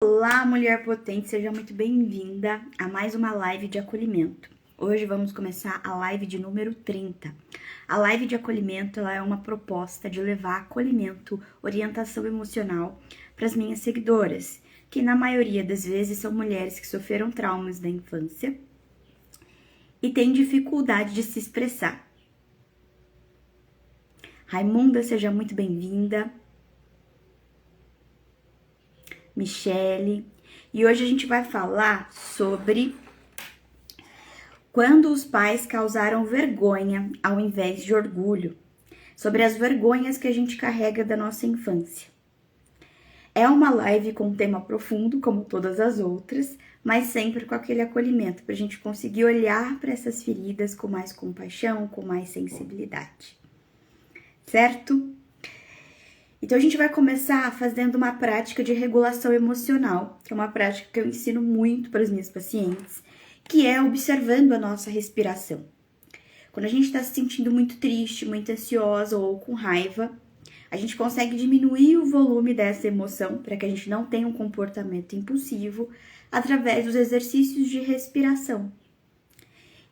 Olá, mulher potente, seja muito bem-vinda a mais uma live de acolhimento. Hoje vamos começar a live de número 30. A live de acolhimento ela é uma proposta de levar acolhimento, orientação emocional para as minhas seguidoras, que na maioria das vezes são mulheres que sofreram traumas da infância e têm dificuldade de se expressar. Raimunda, seja muito bem-vinda. Michele, e hoje a gente vai falar sobre quando os pais causaram vergonha ao invés de orgulho, sobre as vergonhas que a gente carrega da nossa infância. É uma live com um tema profundo, como todas as outras, mas sempre com aquele acolhimento, para a gente conseguir olhar para essas feridas com mais compaixão, com mais sensibilidade. Certo? Então, a gente vai começar fazendo uma prática de regulação emocional, que é uma prática que eu ensino muito para os meus pacientes, que é observando a nossa respiração. Quando a gente está se sentindo muito triste, muito ansiosa ou com raiva, a gente consegue diminuir o volume dessa emoção para que a gente não tenha um comportamento impulsivo através dos exercícios de respiração,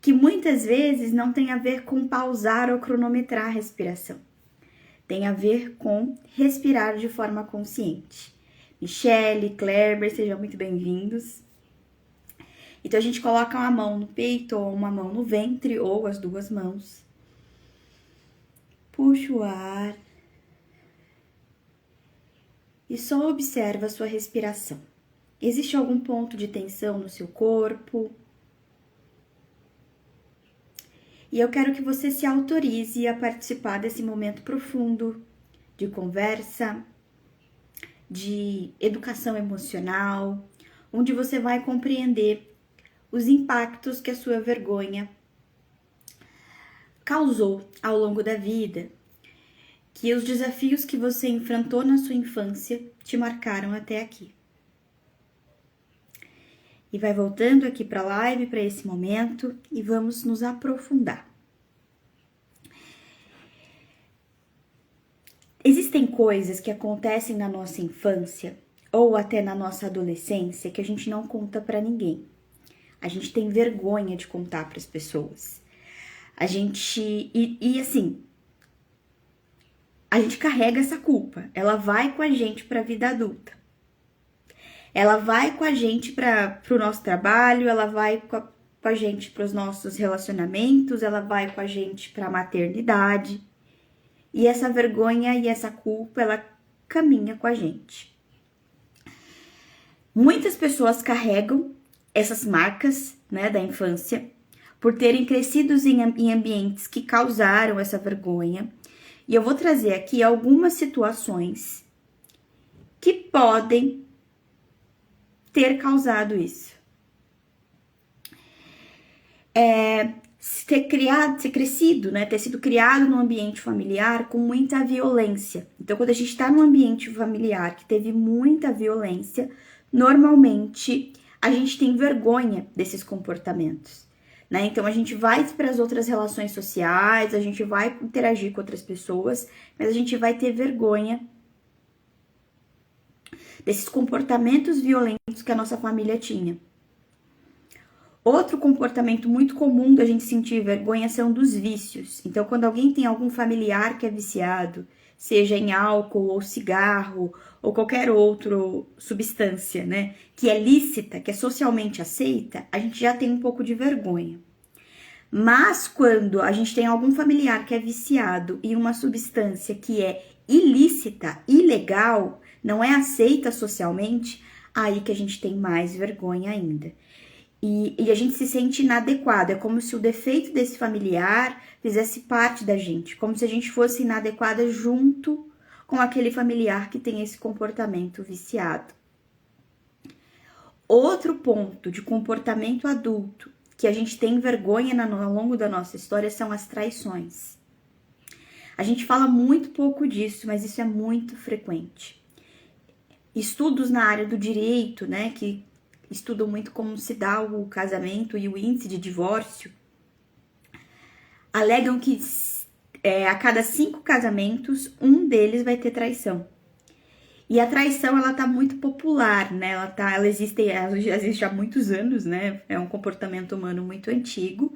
que muitas vezes não tem a ver com pausar ou cronometrar a respiração. Tem a ver com respirar de forma consciente. Michele, Kleber, sejam muito bem-vindos. Então, a gente coloca uma mão no peito, ou uma mão no ventre, ou as duas mãos. Puxa o ar. E só observa a sua respiração. Existe algum ponto de tensão no seu corpo? E eu quero que você se autorize a participar desse momento profundo de conversa, de educação emocional, onde você vai compreender os impactos que a sua vergonha causou ao longo da vida, que os desafios que você enfrentou na sua infância te marcaram até aqui. E vai voltando aqui para a live, para esse momento, e vamos nos aprofundar. Existem coisas que acontecem na nossa infância ou até na nossa adolescência que a gente não conta para ninguém. A gente tem vergonha de contar para as pessoas. A gente carrega essa culpa. Ela vai com a gente para a vida adulta. Ela vai com a gente para o nosso trabalho, ela vai com a gente para os nossos relacionamentos, ela vai com a gente para a maternidade. E essa vergonha e essa culpa, ela caminha com a gente. Muitas pessoas carregam essas marcas, né, da infância, por terem crescido em ambientes que causaram essa vergonha. E eu vou trazer aqui algumas situações que podem ter causado isso. Ter crescido, né? Ter sido criado num ambiente familiar com muita violência. Então, quando a gente está num ambiente familiar que teve muita violência, normalmente a gente tem vergonha desses comportamentos, né? Então, a gente vai para as outras relações sociais, a gente vai interagir com outras pessoas, mas a gente vai ter vergonha desses comportamentos violentos que a nossa família tinha. Outro comportamento muito comum da gente sentir vergonha são dos vícios. Então, quando alguém tem algum familiar que é viciado, seja em álcool ou cigarro ou qualquer outra substância, né, que é lícita, que é socialmente aceita, a gente já tem um pouco de vergonha. Mas quando a gente tem algum familiar que é viciado em uma substância que é ilícita, ilegal, não é aceita socialmente, aí que a gente tem mais vergonha ainda. E a gente se sente inadequado, é como se o defeito desse familiar fizesse parte da gente, como se a gente fosse inadequada junto com aquele familiar que tem esse comportamento viciado. Outro ponto de comportamento adulto que a gente tem vergonha ao longo da nossa história são as traições. A gente fala muito pouco disso, mas isso é muito frequente. Estudos na área do direito, né, que estudam muito como se dá o casamento e o índice de divórcio, alegam que a cada 5 casamentos, um deles vai ter traição. E a traição, ela tá muito popular, né? Ela existe há muitos anos, né? É um comportamento humano muito antigo,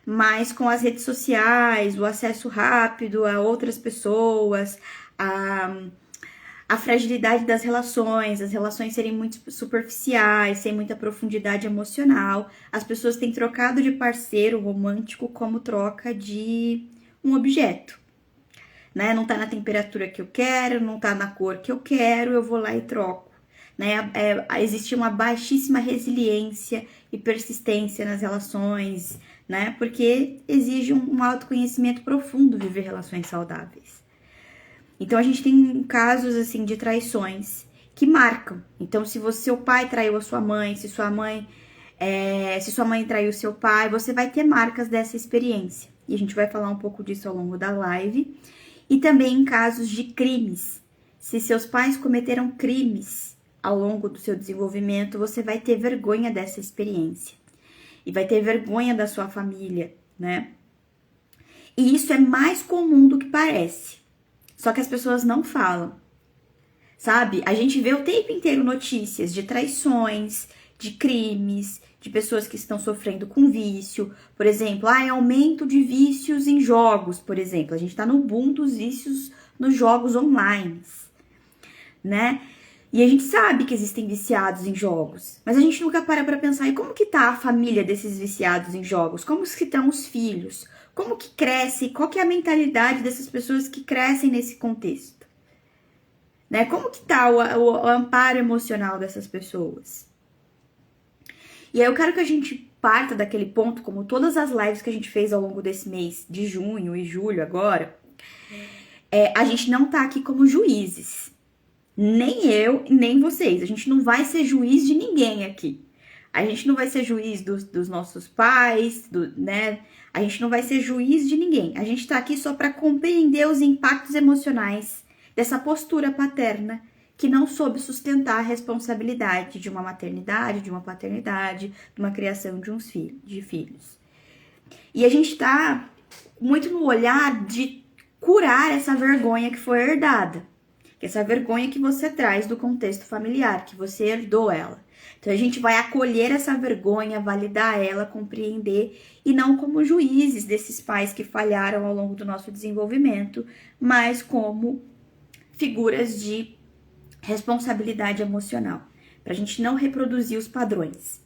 mas com as redes sociais, o acesso rápido a outras pessoas, a fragilidade das relações, as relações serem muito superficiais, sem muita profundidade emocional, as pessoas têm trocado de parceiro romântico como troca de um objeto. Né? Não tá na temperatura que eu quero, não tá na cor que eu quero, eu vou lá e troco. Né? Existe uma baixíssima resiliência e persistência nas relações, né? Porque exige um autoconhecimento profundo viver relações saudáveis. Então a gente tem casos assim de traições que marcam. Então, se seu pai traiu a sua mãe, se sua mãe traiu seu pai, você vai ter marcas dessa experiência. E a gente vai falar um pouco disso ao longo da live. E também em casos de crimes. Se seus pais cometeram crimes ao longo do seu desenvolvimento, você vai ter vergonha dessa experiência. E vai ter vergonha da sua família, né? E isso é mais comum do que parece. Só que as pessoas não falam. Sabe? A gente vê o tempo inteiro notícias de traições, de crimes, de pessoas que estão sofrendo com vício. Por exemplo, aumento de vícios em jogos, por exemplo. A gente tá no boom dos vícios nos jogos online, né? E a gente sabe que existem viciados em jogos, mas a gente nunca para pra pensar, e como que tá a família desses viciados em jogos? Como que estão os filhos? Como que cresce? Qual que é a mentalidade dessas pessoas que crescem nesse contexto? Né? Como que tá o amparo emocional dessas pessoas? E aí eu quero que a gente parta daquele ponto, como todas as lives que a gente fez ao longo desse mês de junho e julho agora, a gente não tá aqui como juízes. Nem eu, nem vocês. A gente não vai ser juiz de ninguém aqui. A gente não vai ser juiz dos nossos pais, né? A gente não vai ser juiz de ninguém. A gente tá aqui só para compreender os impactos emocionais dessa postura paterna que não soube sustentar a responsabilidade de uma maternidade, de uma paternidade, de uma criação de filhos. E a gente tá muito no olhar de curar essa vergonha que foi herdada. Essa vergonha que você traz do contexto familiar, que você herdou ela. Então a gente vai acolher essa vergonha, validar ela, compreender, e não como juízes desses pais que falharam ao longo do nosso desenvolvimento, mas como figuras de responsabilidade emocional, para a gente não reproduzir os padrões.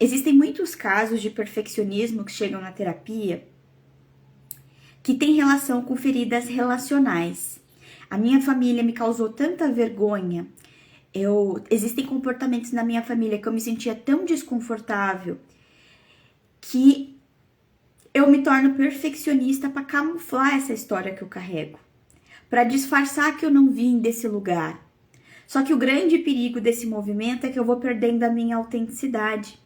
Existem muitos casos de perfeccionismo que chegam na terapia que tem relação com feridas relacionais. A minha família me causou tanta vergonha, existem comportamentos na minha família que eu me sentia tão desconfortável que eu me torno perfeccionista para camuflar essa história que eu carrego, para disfarçar que eu não vim desse lugar. Só que o grande perigo desse movimento é que eu vou perdendo a minha autenticidade,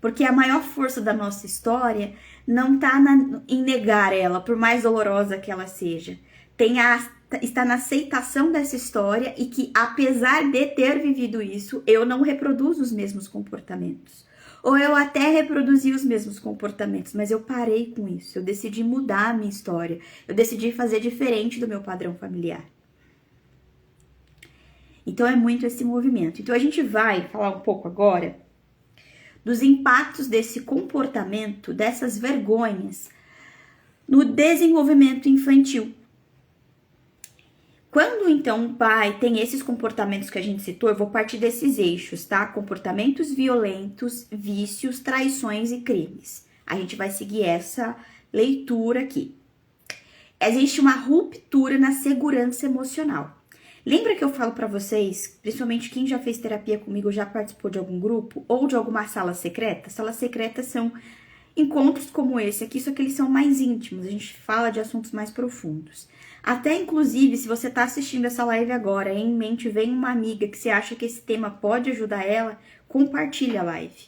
porque a maior força da nossa história não está em negar ela, por mais dolorosa que ela seja. Está na aceitação dessa história e que, apesar de ter vivido isso, eu não reproduzo os mesmos comportamentos. Ou eu até reproduzi os mesmos comportamentos, mas eu parei com isso. Eu decidi mudar a minha história. Eu decidi fazer diferente do meu padrão familiar. Então é muito esse movimento. Então a gente vai falar um pouco agora dos impactos desse comportamento, dessas vergonhas, no desenvolvimento infantil. Quando, então, um pai tem esses comportamentos que a gente citou, eu vou partir desses eixos, tá? Comportamentos violentos, vícios, traições e crimes. A gente vai seguir essa leitura aqui. Existe uma ruptura na segurança emocional. Lembra que eu falo pra vocês, principalmente quem já fez terapia comigo, já participou de algum grupo ou de alguma sala secreta? Salas secretas são encontros como esse aqui, só que eles são mais íntimos, a gente fala de assuntos mais profundos. Até, inclusive, se você tá assistindo essa live agora, em mente vem uma amiga que você acha que esse tema pode ajudar ela, compartilha a live.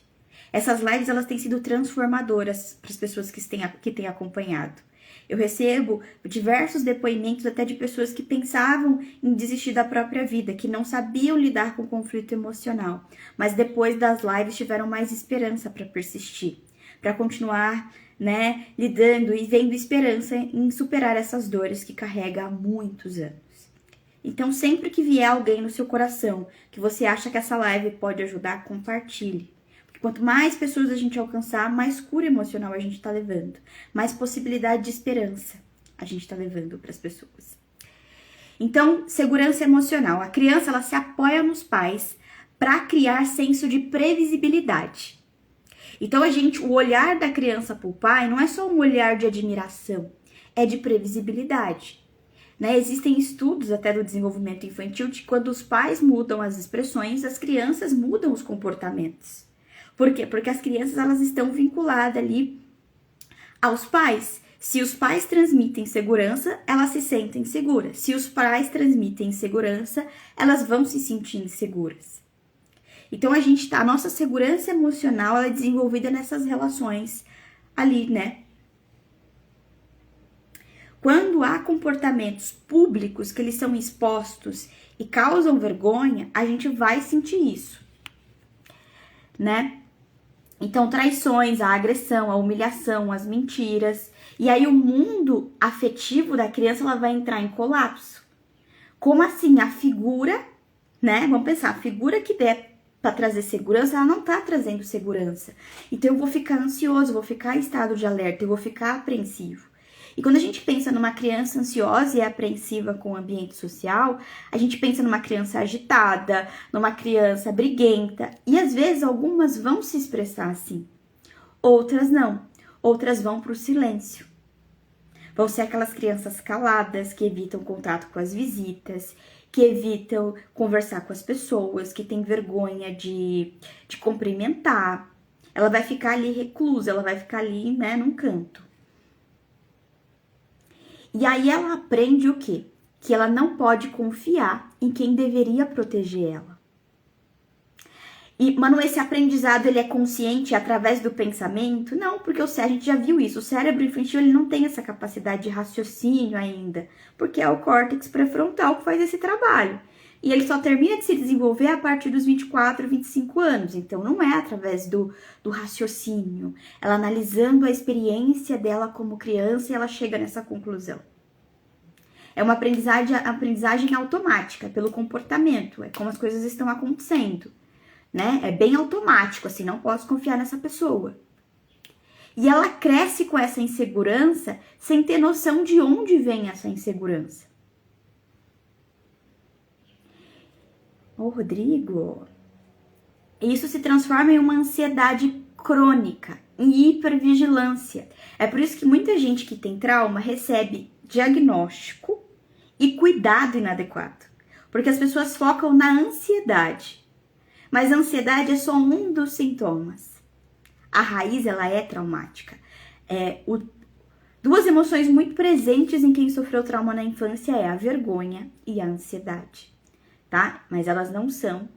Essas lives, elas têm sido transformadoras para as pessoas que têm acompanhado. Eu recebo diversos depoimentos até de pessoas que pensavam em desistir da própria vida, que não sabiam lidar com o conflito emocional, mas depois das lives tiveram mais esperança para persistir, para continuar, né, lidando e vendo esperança em superar essas dores que carrega há muitos anos. Então, sempre que vier alguém no seu coração que você acha que essa live pode ajudar, compartilhe. Porque quanto mais pessoas a gente alcançar, mais cura emocional a gente tá levando, mais possibilidade de esperança a gente tá levando para as pessoas. Então, segurança emocional. A criança, ela se apoia nos pais para criar senso de previsibilidade. Então, o olhar da criança para o pai não é só um olhar de admiração, é de previsibilidade. Né? Existem estudos até do desenvolvimento infantil de que quando os pais mudam as expressões, as crianças mudam os comportamentos. Por quê? Porque as crianças, elas estão vinculadas ali aos pais. Se os pais transmitem segurança, elas se sentem seguras. Se os pais transmitem insegurança, elas vão se sentir inseguras. Então, a nossa segurança emocional, ela é desenvolvida nessas relações ali, né? Quando há comportamentos públicos que eles são expostos e causam vergonha, a gente vai sentir isso, né? Então, traições, a agressão, a humilhação, as mentiras. E aí, o mundo afetivo da criança, ela vai entrar em colapso. Como assim? A figura, né? Vamos pensar, a figura que der para trazer segurança, ela não tá trazendo segurança. Então, eu vou ficar ansioso, vou ficar em estado de alerta, eu vou ficar apreensivo. E quando a gente pensa numa criança ansiosa e apreensiva com o ambiente social, a gente pensa numa criança agitada, numa criança briguenta. E às vezes algumas vão se expressar assim, outras não. Outras vão para o silêncio. Vão ser aquelas crianças caladas que evitam contato com as visitas, que evitam conversar com as pessoas, que tem vergonha de cumprimentar. Ela vai ficar ali reclusa, ela vai ficar ali, né, num canto. E aí ela aprende o quê? Que ela não pode confiar em quem deveria proteger ela. Mas esse aprendizado, ele é consciente através do pensamento? Não, porque a gente já viu isso. O cérebro infantil, ele não tem essa capacidade de raciocínio ainda, porque é o córtex pré-frontal que faz esse trabalho. E ele só termina de se desenvolver a partir dos 24, 25 anos. Então, não é através do raciocínio. Ela analisando a experiência dela como criança e ela chega nessa conclusão. É uma aprendizagem automática, pelo comportamento. É como as coisas estão acontecendo. Né? É bem automático, assim, não posso confiar nessa pessoa. E ela cresce com essa insegurança sem ter noção de onde vem essa insegurança. Ô, Rodrigo, isso se transforma em uma ansiedade crônica, em hipervigilância. É por isso que muita gente que tem trauma recebe diagnóstico e cuidado inadequado. Porque as pessoas focam na ansiedade. Mas a ansiedade é só um dos sintomas. A raiz, ela é traumática. Duas emoções muito presentes em quem sofreu trauma na infância é a vergonha e a ansiedade, tá? Mas elas não são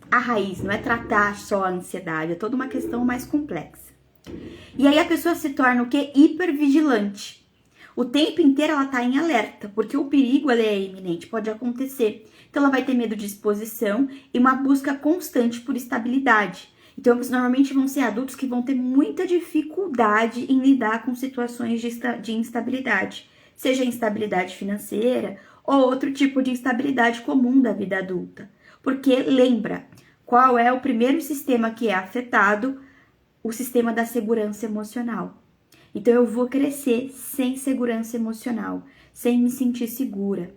a raiz, não é tratar só a ansiedade, é toda uma questão mais complexa. E aí a pessoa se torna o quê? Hipervigilante. O tempo inteiro ela tá em alerta, porque o perigo, ele é iminente, pode acontecer. Então, ela vai ter medo de exposição e uma busca constante por estabilidade. Então, normalmente vão ser adultos que vão ter muita dificuldade em lidar com situações de instabilidade. Seja instabilidade financeira ou outro tipo de instabilidade comum da vida adulta. Porque, lembra, qual é o primeiro sistema que é afetado? O sistema da segurança emocional. Então, eu vou crescer sem segurança emocional, sem me sentir segura.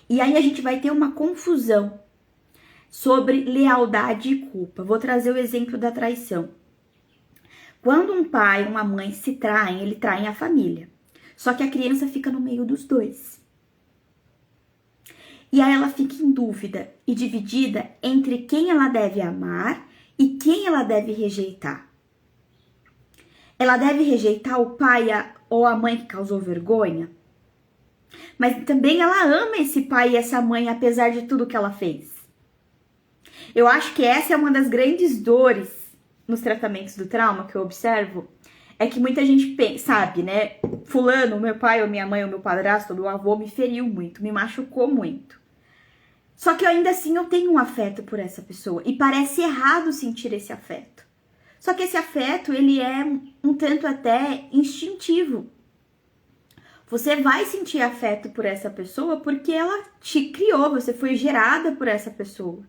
E aí a gente vai ter uma confusão sobre lealdade e culpa. Vou trazer o exemplo da traição. Quando um pai e uma mãe se traem, ele traem a família. Só que a criança fica no meio dos dois. E aí ela fica em dúvida e dividida entre quem ela deve amar e quem ela deve rejeitar. Ela deve rejeitar o pai ou a mãe que causou vergonha? Mas também ela ama esse pai e essa mãe, apesar de tudo que ela fez. Eu acho que essa é uma das grandes dores nos tratamentos do trauma que eu observo. É que muita gente sabe, né? Fulano, meu pai, ou minha mãe, ou meu padrasto, ou meu avô me feriu muito, me machucou muito. Só que ainda assim eu tenho um afeto por essa pessoa. E parece errado sentir esse afeto. Só que esse afeto, ele é um tanto até instintivo. Você vai sentir afeto por essa pessoa porque ela te criou, você foi gerada por essa pessoa.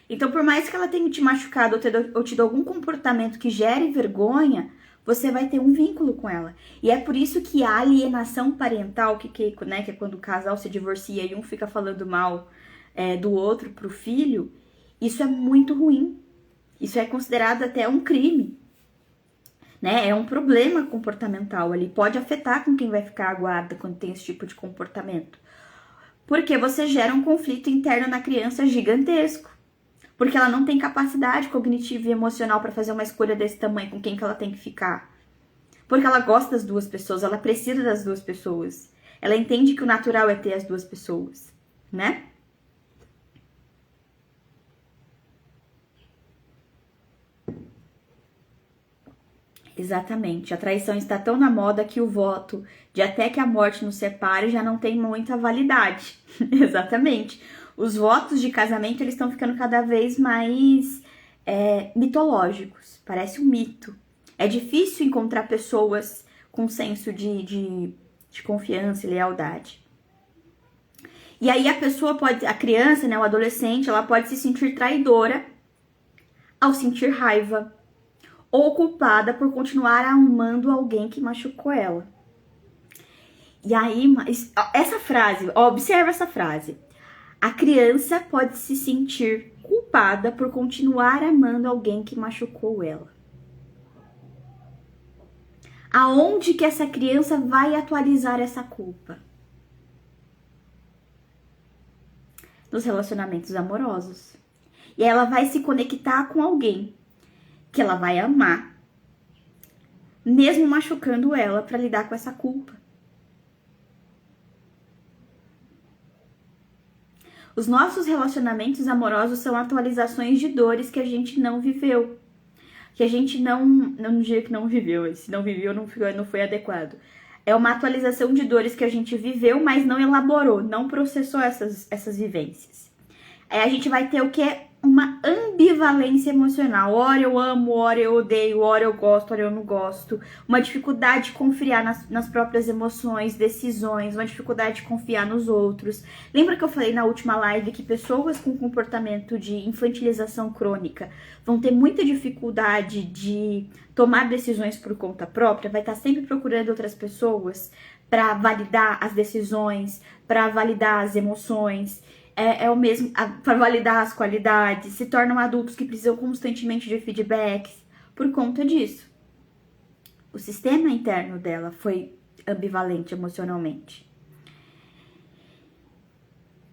Então, por mais que ela tenha te machucado ou tido algum comportamento que gere vergonha, você vai ter um vínculo com ela. E é por isso que a alienação parental, que é quando o casal se divorcia e um fica falando mal do outro pro filho, isso é muito ruim. Isso é considerado até um crime. Né? É um problema comportamental ali. Pode afetar com quem vai ficar à guarda quando tem esse tipo de comportamento. Porque você gera um conflito interno na criança gigantesco. Porque ela não tem capacidade cognitiva e emocional para fazer uma escolha desse tamanho com quem que ela tem que ficar. Porque ela gosta das duas pessoas, ela precisa das duas pessoas. Ela entende que o natural é ter as duas pessoas, né? Exatamente. A traição está tão na moda que o voto de até que a morte nos separe já não tem muita validade. Exatamente. Os votos de casamento, eles estão ficando cada vez mais mitológicos. Parece um mito. É difícil encontrar pessoas com senso de confiança e lealdade. E aí a criança, né, o adolescente, ela pode se sentir traidora ao sentir raiva ou culpada por continuar amando alguém que machucou ela. E aí, essa frase, observa essa frase. A criança pode se sentir culpada por continuar amando alguém que machucou ela. Aonde que essa criança vai atualizar essa culpa? Nos relacionamentos amorosos. E ela vai se conectar com alguém que ela vai amar, mesmo machucando ela, para lidar com essa culpa. Os nossos relacionamentos amorosos são atualizações de dores que a gente não viveu. Que a gente não diria que não viveu, se não viveu não foi adequado. É uma atualização de dores que a gente viveu, mas não elaborou, não processou essas vivências. Aí a gente vai ter o que? Uma ambivalência emocional. Ora eu amo, ora eu odeio, ora eu gosto, ora eu não gosto. Uma dificuldade de confiar nas próprias emoções, decisões, uma dificuldade de confiar nos outros. Lembra que eu falei na última live que pessoas com comportamento de infantilização crônica vão ter muita dificuldade de tomar decisões por conta própria? Vai estar sempre procurando outras pessoas para validar as decisões, para validar as emoções. É o mesmo, para validar as qualidades, se tornam adultos que precisam constantemente de feedbacks por conta disso. O sistema interno dela foi ambivalente emocionalmente.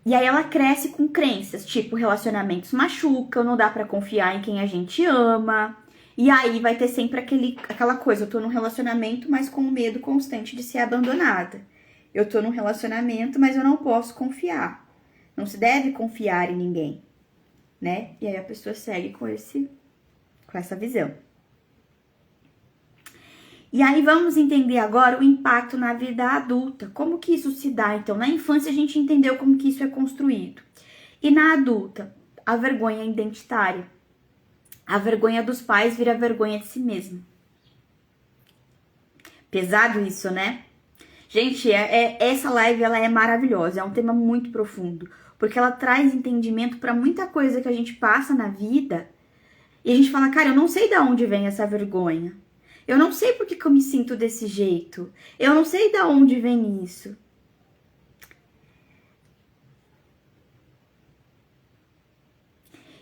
E aí ela cresce com crenças, tipo relacionamentos machucam, não dá para confiar em quem a gente ama. E aí vai ter sempre aquela coisa, eu tô num relacionamento, mas com medo constante de ser abandonada. Eu tô num relacionamento, mas eu não posso confiar. Não se deve confiar em ninguém, né? E aí a pessoa segue com essa visão. E aí vamos entender agora o impacto na vida adulta. Como que isso se dá? Então, na infância a gente entendeu como que isso é construído. E na adulta, a vergonha identitária. A vergonha dos pais vira vergonha de si mesmo. Pesado isso, né? Gente, essa live ela é maravilhosa, é um tema muito profundo. Porque ela traz entendimento para muita coisa que a gente passa na vida. E a gente fala, cara, eu não sei de onde vem essa vergonha. Eu não sei por que eu me sinto desse jeito. Eu não sei de onde vem isso.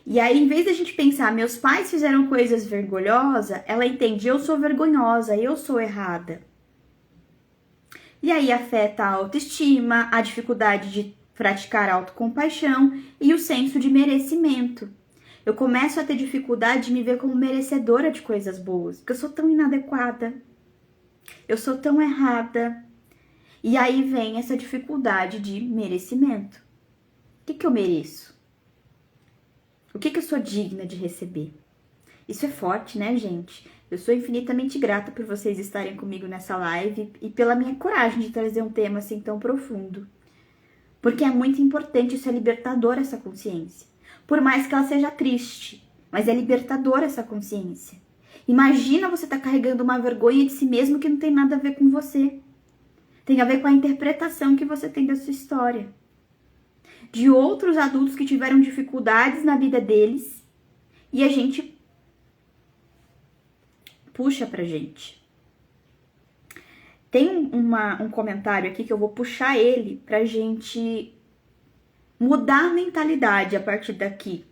E aí, em vez da gente pensar, meus pais fizeram coisas vergonhosas, ela entende, eu sou vergonhosa, eu sou errada. E aí afeta a autoestima, a dificuldade de praticar autocompaixão e o senso de merecimento. Eu começo a ter dificuldade de me ver como merecedora de coisas boas, porque eu sou tão inadequada, eu sou tão errada. E aí vem essa dificuldade de merecimento. O que eu mereço? O que eu sou digna de receber? Isso é forte, né, gente? Eu sou infinitamente grata por vocês estarem comigo nessa live e pela minha coragem de trazer um tema assim tão profundo. Porque é muito importante, isso é libertador, essa consciência. Por mais que ela seja triste, mas é libertador essa consciência. Imagina você estar carregando uma vergonha de si mesmo que não tem nada a ver com você. Tem a ver com a interpretação que você tem da sua história. De outros adultos que tiveram dificuldades na vida deles e a gente puxa pra gente. Tem um comentário aqui que eu vou puxar ele pra gente mudar a mentalidade a partir daqui.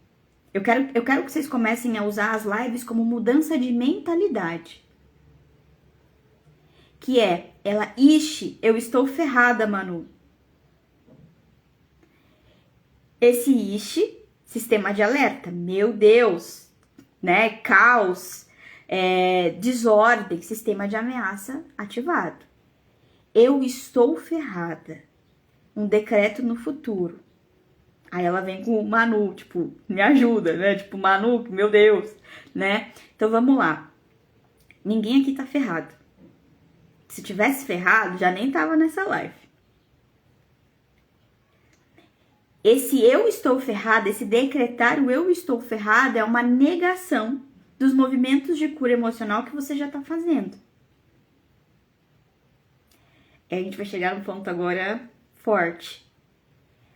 Eu quero que vocês comecem a usar as lives como mudança de mentalidade. Que é, ixi, eu estou ferrada, Manu. Esse ixi, sistema de alerta, meu Deus, né? Caos, desordem, sistema de ameaça ativado. Eu estou ferrada. Um decreto no futuro. Aí ela vem com o Manu, tipo, me ajuda, né? Tipo, Manu, meu Deus, né? Então vamos lá. Ninguém aqui tá ferrado. Se tivesse ferrado, já nem tava nessa live. Esse eu estou ferrada, esse decretar o eu estou ferrada é uma negação dos movimentos de cura emocional que você já tá fazendo. E a gente vai chegar num ponto agora forte.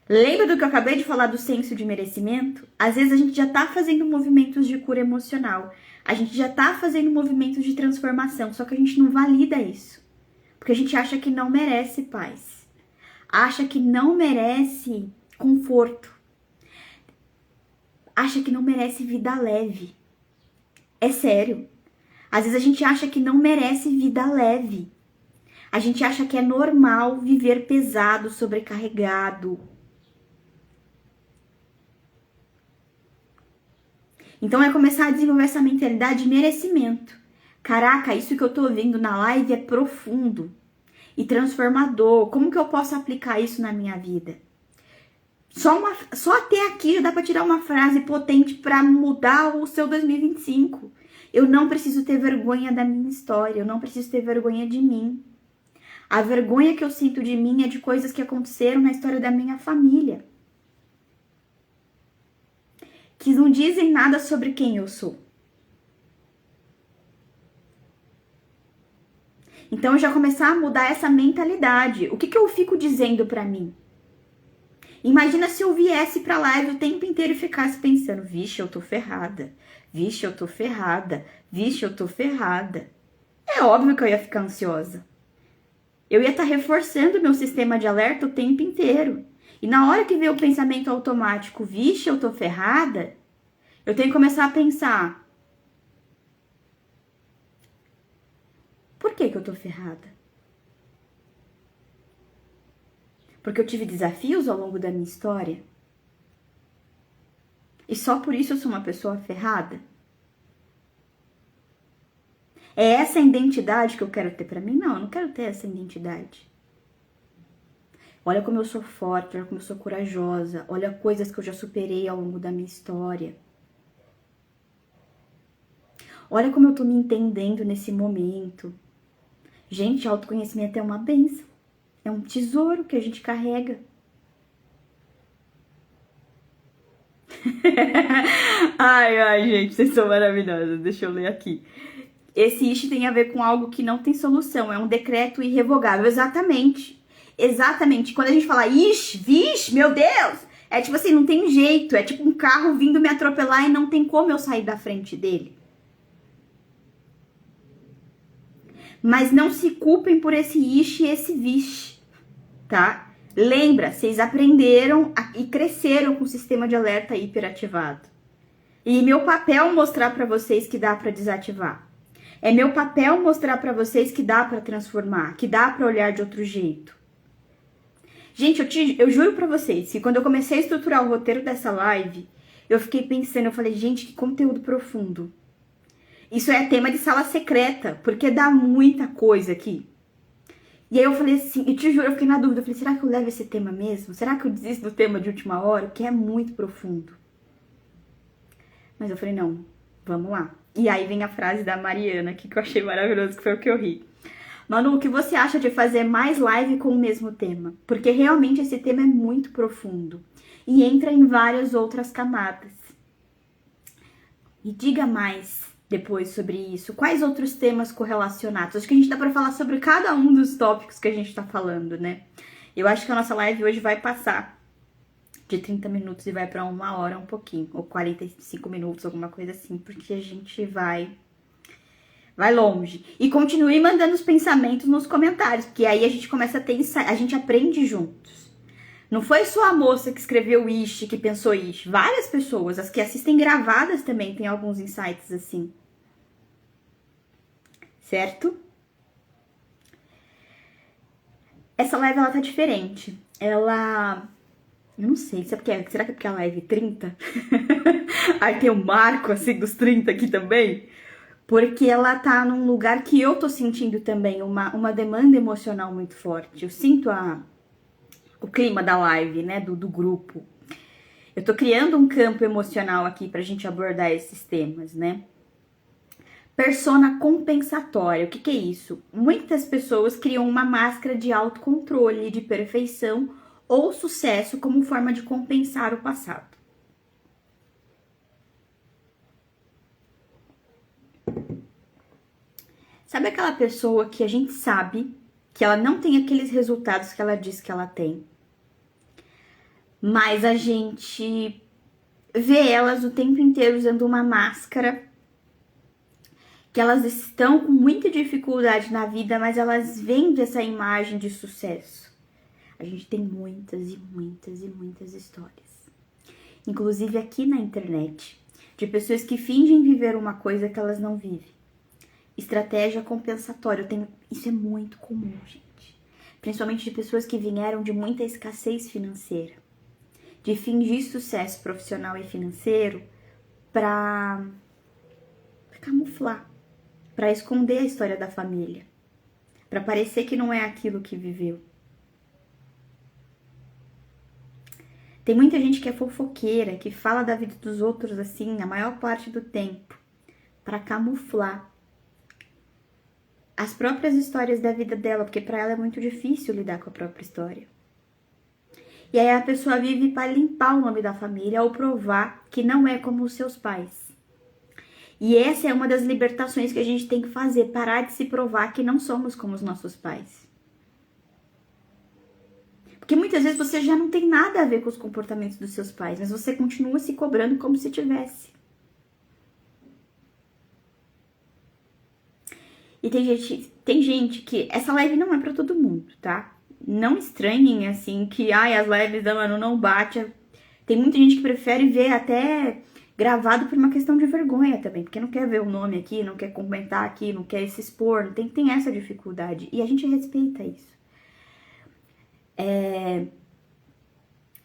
Lembra do que eu acabei de falar do senso de merecimento? Às vezes a gente já tá fazendo movimentos de cura emocional. A gente já tá fazendo movimentos de transformação, só que a gente não valida isso. Porque a gente acha que não merece paz. Acha que não merece conforto. Acha que não merece vida leve. É sério. Às vezes a gente acha que não merece vida leve. A gente acha que é normal viver pesado, sobrecarregado. Então é começar a desenvolver essa mentalidade de merecimento. Caraca, isso que eu tô ouvindo na live é profundo e transformador. Como que eu posso aplicar isso na minha vida? Só até aqui já dá pra tirar uma frase potente pra mudar o seu 2025. Eu não preciso ter vergonha da minha história, eu não preciso ter vergonha de mim. A vergonha que eu sinto de mim é de coisas que aconteceram na história da minha família. Que não dizem nada sobre quem eu sou. Então, eu já começar a mudar essa mentalidade. O que eu fico dizendo pra mim? Imagina se eu viesse pra live o tempo inteiro e ficasse pensando, vixe, eu tô ferrada. Vixe, eu tô ferrada. Vixe, eu tô ferrada. É óbvio que eu ia ficar ansiosa. Eu ia estar reforçando meu sistema de alerta o tempo inteiro. E na hora que veio o pensamento automático, vixe, eu tô ferrada, eu tenho que começar a pensar, por que eu tô ferrada? Porque eu tive desafios ao longo da minha história? E só por isso eu sou uma pessoa ferrada? É essa a identidade que eu quero ter pra mim? Não, eu não quero ter essa identidade. Olha como eu sou forte, olha como eu sou corajosa, olha coisas que eu já superei ao longo da minha história. Olha como eu tô me entendendo nesse momento. Gente, autoconhecimento é uma bênção. É um tesouro que a gente carrega. Ai, gente, vocês são maravilhosas. Deixa eu ler aqui. Esse issue tem a ver com algo que não tem solução. É um decreto irrevogável. Exatamente. Exatamente. Quando a gente fala, ixi, vixe, meu Deus. É tipo assim, não tem jeito. É tipo um carro vindo me atropelar e não tem como eu sair da frente dele. Mas não se culpem por esse ixi e esse vixe, tá? Lembra, vocês aprenderam e cresceram com o sistema de alerta hiperativado. E meu papel é mostrar pra vocês que dá pra desativar. É meu papel mostrar pra vocês que dá pra transformar, que dá pra olhar de outro jeito. Gente, eu juro pra vocês que quando eu comecei a estruturar o roteiro dessa live, eu fiquei pensando, eu falei, gente, que conteúdo profundo. Isso é tema de sala secreta, porque dá muita coisa aqui. E aí eu falei assim, eu te juro, eu fiquei na dúvida, eu falei, será que eu levo esse tema mesmo? Será que eu desisto do tema de última hora? Que é muito profundo. Mas eu falei, não, vamos lá. E aí vem a frase da Mariana aqui, que eu achei maravilhoso, que foi o que eu ri. Manu, o que você acha de fazer mais live com o mesmo tema? Porque realmente esse tema é muito profundo. E entra em várias outras camadas. E diga mais, depois sobre isso? Quais outros temas correlacionados? Acho que a gente dá pra falar sobre cada um dos tópicos que a gente tá falando, né? Eu acho que a nossa live hoje vai passar de 30 minutos e vai pra 1 hora um pouquinho, ou 45 minutos, alguma coisa assim, porque a gente vai longe. E continue mandando os pensamentos nos comentários, porque aí a gente começa a ter insight, a gente aprende juntos. Não foi só a moça que escreveu ish, que pensou ish. Várias pessoas, as que assistem gravadas também, tem alguns insights assim. Certo? Essa live, ela tá diferente. Ela... Eu não sei, será que é porque a live 30? Aí tem um marco, assim, dos 30 aqui também. Porque ela tá num lugar que eu tô sentindo também uma demanda emocional muito forte. Eu sinto o clima da live, né, do grupo. Eu tô criando um campo emocional aqui pra gente abordar esses temas, né? Persona compensatória, o que é isso? Muitas pessoas criam uma máscara de autocontrole, de perfeição ou sucesso como forma de compensar o passado. Sabe aquela pessoa que a gente sabe que ela não tem aqueles resultados que ela diz que ela tem, mas a gente vê elas o tempo inteiro usando uma máscara, que elas estão com muita dificuldade na vida, mas elas vendem essa imagem de sucesso. A gente tem muitas e muitas e muitas histórias, inclusive aqui na internet, de pessoas que fingem viver uma coisa que elas não vivem. Estratégia compensatória, isso é muito comum, gente. Principalmente de pessoas que vieram de muita escassez financeira, de fingir sucesso profissional e financeiro para camuflar, para esconder a história da família, para parecer que não é aquilo que viveu. Tem muita gente que é fofoqueira, que fala da vida dos outros assim, a maior parte do tempo, para camuflar as próprias histórias da vida dela, porque para ela é muito difícil lidar com a própria história. E aí a pessoa vive para limpar o nome da família ou provar que não é como os seus pais. E essa é uma das libertações que a gente tem que fazer, parar de se provar que não somos como os nossos pais. Porque muitas vezes você já não tem nada a ver com os comportamentos dos seus pais, mas você continua se cobrando como se tivesse. E tem gente que... Essa live não é pra todo mundo, tá? Não estranhem, assim, que as lives da Manu não bate. Tem muita gente que prefere ver até gravado por uma questão de vergonha também. Porque não quer ver o nome aqui, não quer comentar aqui, não quer se expor. Tem essa dificuldade. E a gente respeita isso.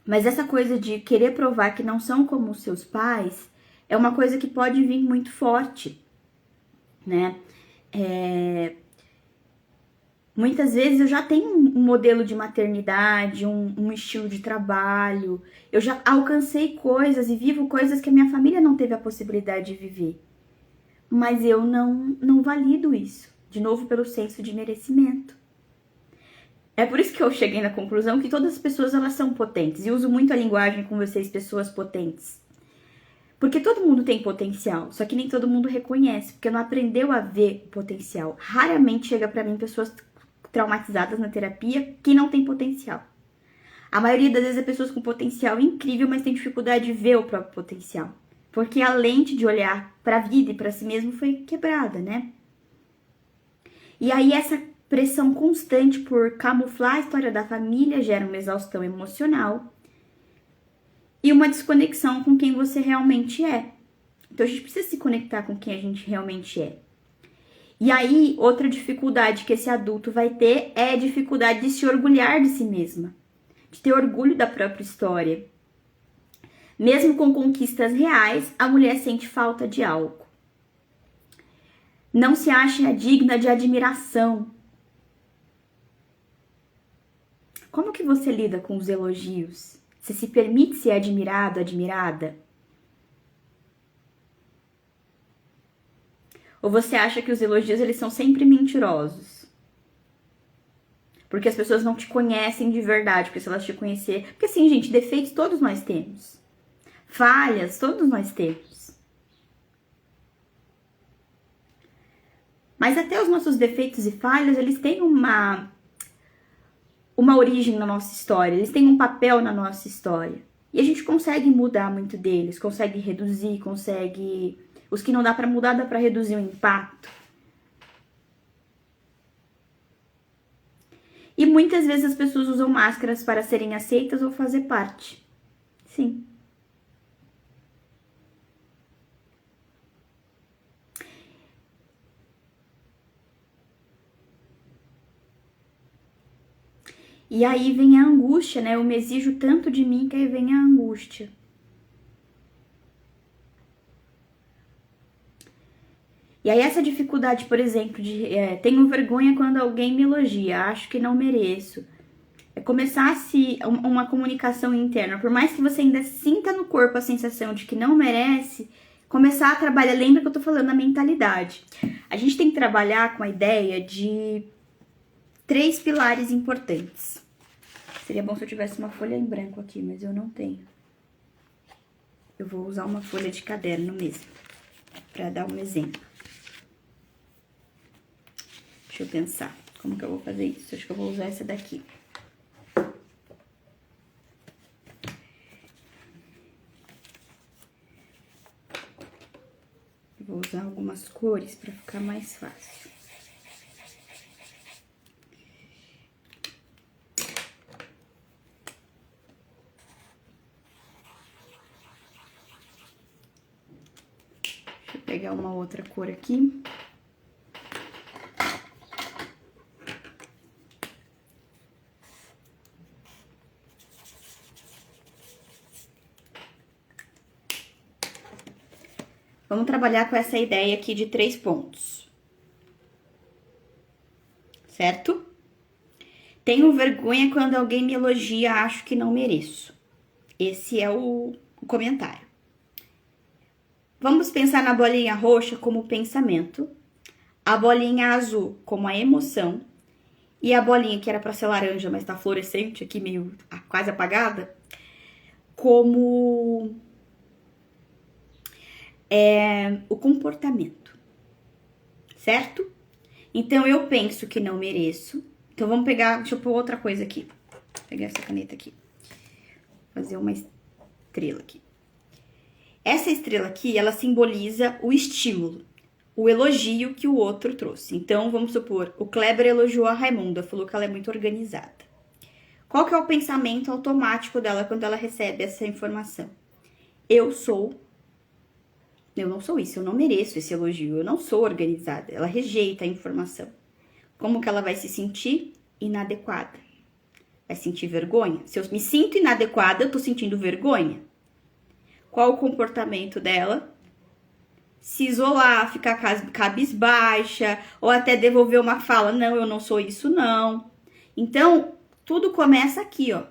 Mas essa coisa de querer provar que não são como os seus pais é uma coisa que pode vir muito forte, né? Muitas vezes eu já tenho um modelo de maternidade, um estilo de trabalho, eu já alcancei coisas e vivo coisas que a minha família não teve a possibilidade de viver. Mas eu não valido isso, de novo pelo senso de merecimento. É por isso que eu cheguei na conclusão que todas as pessoas elas são potentes, e uso muito a linguagem com vocês, pessoas potentes. Porque todo mundo tem potencial, só que nem todo mundo reconhece, porque não aprendeu a ver o potencial. Raramente chega pra mim pessoas traumatizadas na terapia que não têm potencial. A maioria das vezes é pessoas com potencial incrível, mas tem dificuldade de ver o próprio potencial. Porque a lente de olhar pra vida e pra si mesmo foi quebrada, né? E aí essa pressão constante por camuflar a história da família gera uma exaustão emocional e uma desconexão com quem você realmente é. Então a gente precisa se conectar com quem a gente realmente é. E aí, outra dificuldade que esse adulto vai ter é a dificuldade de se orgulhar de si mesma, de ter orgulho da própria história. Mesmo com conquistas reais, a mulher sente falta de algo. Não se acha digna de admiração. Como que você lida com os elogios? Você se permite ser admirado, admirada? Ou você acha que os elogios eles são sempre mentirosos? Porque as pessoas não te conhecem de verdade, porque se elas te conhecer... Porque assim, gente, defeitos todos nós temos. Falhas todos nós temos. Mas até os nossos defeitos e falhas, eles têm uma origem na nossa história, eles têm um papel na nossa história. E a gente consegue mudar muito deles, consegue reduzir, consegue... Os que não dá pra mudar, dá pra reduzir o impacto. E muitas vezes as pessoas usam máscaras para serem aceitas ou fazer parte. Sim. E aí vem a angústia, né? Eu me exijo tanto de mim que aí vem a angústia. E aí essa dificuldade, por exemplo, de tenho vergonha quando alguém me elogia, acho que não mereço. É começar uma comunicação interna. Por mais que você ainda sinta no corpo a sensação de que não merece, começar a trabalhar. Lembra que eu tô falando da mentalidade. A gente tem que trabalhar com a ideia de 3 pilares importantes. Seria bom se eu tivesse uma folha em branco aqui, mas eu não tenho. Eu vou usar uma folha de caderno mesmo, para dar um exemplo. Deixa eu pensar, como que eu vou fazer isso? Acho que eu vou usar essa daqui. Vou usar algumas cores para ficar mais fácil. Deixa eu pegar uma outra cor aqui. Vamos trabalhar com essa ideia aqui de 3 pontos. Certo? Tenho vergonha quando alguém me elogia, acho que não mereço. Esse é o comentário. Vamos pensar na bolinha roxa como pensamento, a bolinha azul como a emoção e a bolinha que era para ser laranja, mas tá fluorescente aqui, meio quase apagada, como o comportamento, certo? Então, eu penso que não mereço. Então, vamos pegar, deixa eu pôr outra coisa aqui. Vou pegar essa caneta aqui. Fazer uma estrela aqui. Essa estrela aqui, ela simboliza o estímulo, o elogio que o outro trouxe. Então, vamos supor, o Kleber elogiou a Raimunda, falou que ela é muito organizada. Qual que é o pensamento automático dela quando ela recebe essa informação? Eu não sou isso, eu não mereço esse elogio, eu não sou organizada. Ela rejeita a informação. Como que ela vai se sentir? Inadequada. Vai sentir vergonha? Se eu me sinto inadequada, eu tô sentindo vergonha. Qual o comportamento dela? Se isolar, ficar cabisbaixa, ou até devolver uma fala, não, eu não sou isso, não. Então, tudo começa aqui, ó,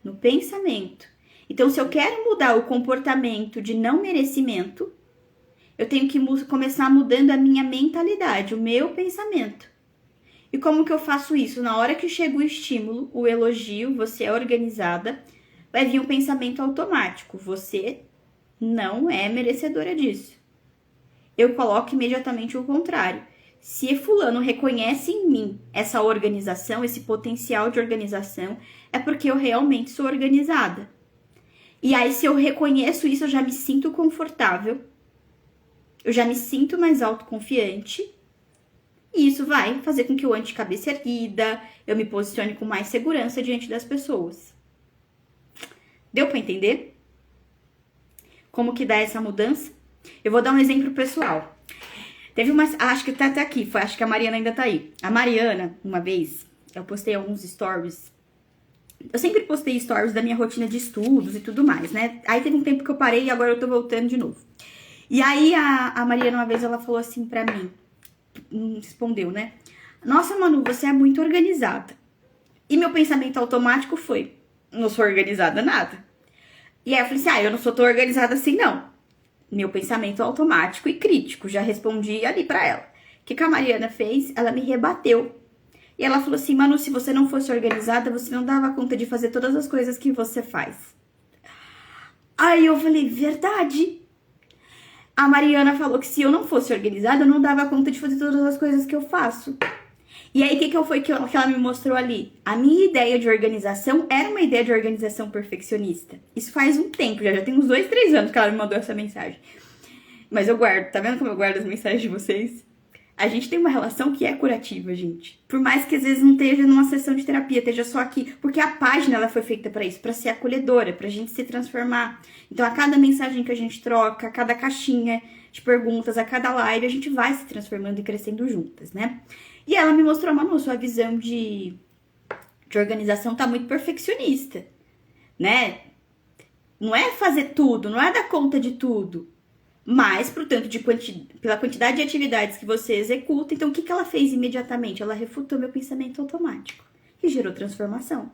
no pensamento. Então, se eu quero mudar o comportamento de não merecimento, eu tenho que começar mudando a minha mentalidade, o meu pensamento. E como que eu faço isso? Na hora que chega o estímulo, o elogio, você é organizada, vai vir um pensamento automático. Você não é merecedora disso. Eu coloco imediatamente o contrário. Se fulano reconhece em mim essa organização, esse potencial de organização, é porque eu realmente sou organizada. E aí, se eu reconheço isso, eu já me sinto confortável, eu já me sinto mais autoconfiante, e isso vai fazer com que eu ande de cabeça erguida, eu me posicione com mais segurança diante das pessoas. Deu pra entender? Como que dá essa mudança? Eu vou dar um exemplo pessoal. Teve uma, acho que tá até aqui, acho que a Mariana ainda tá aí. A Mariana, uma vez, eu postei alguns stories. Eu sempre postei stories da minha rotina de estudos e tudo mais, né? Aí teve um tempo que eu parei e agora eu tô voltando de novo. E aí a Mariana, uma vez, ela falou assim pra mim, respondeu, né? Nossa, Manu, você é muito organizada. E meu pensamento automático foi, não sou organizada nada. E aí eu falei assim, eu não sou tão organizada assim, não. Meu pensamento automático e crítico, já respondi ali pra ela. O que a Mariana fez? Ela me rebateu. E ela falou assim, Manu, se você não fosse organizada, você não dava conta de fazer todas as coisas que você faz. Aí eu falei, verdade. A Mariana falou que se eu não fosse organizada, eu não dava conta de fazer todas as coisas que eu faço. E aí, o que foi que ela me mostrou ali? A minha ideia de organização era uma ideia de organização perfeccionista. Isso faz um tempo, já tem uns 2, 3 anos que ela me mandou essa mensagem. Mas eu guardo, tá vendo como eu guardo as mensagens de vocês? A gente tem uma relação que é curativa, gente. Por mais que às vezes não esteja numa sessão de terapia, esteja só aqui. Porque a página, ela foi feita pra isso, pra ser acolhedora, pra gente se transformar. Então, a cada mensagem que a gente troca, a cada caixinha de perguntas, a cada live, a gente vai se transformando e crescendo juntas, né? E ela me mostrou, Manu, sua visão de organização tá muito perfeccionista, né? Não é fazer tudo, não é dar conta de tudo. Mas, portanto, pela quantidade de atividades que você executa, então o que ela fez imediatamente? Ela refutou meu pensamento automático e gerou transformação.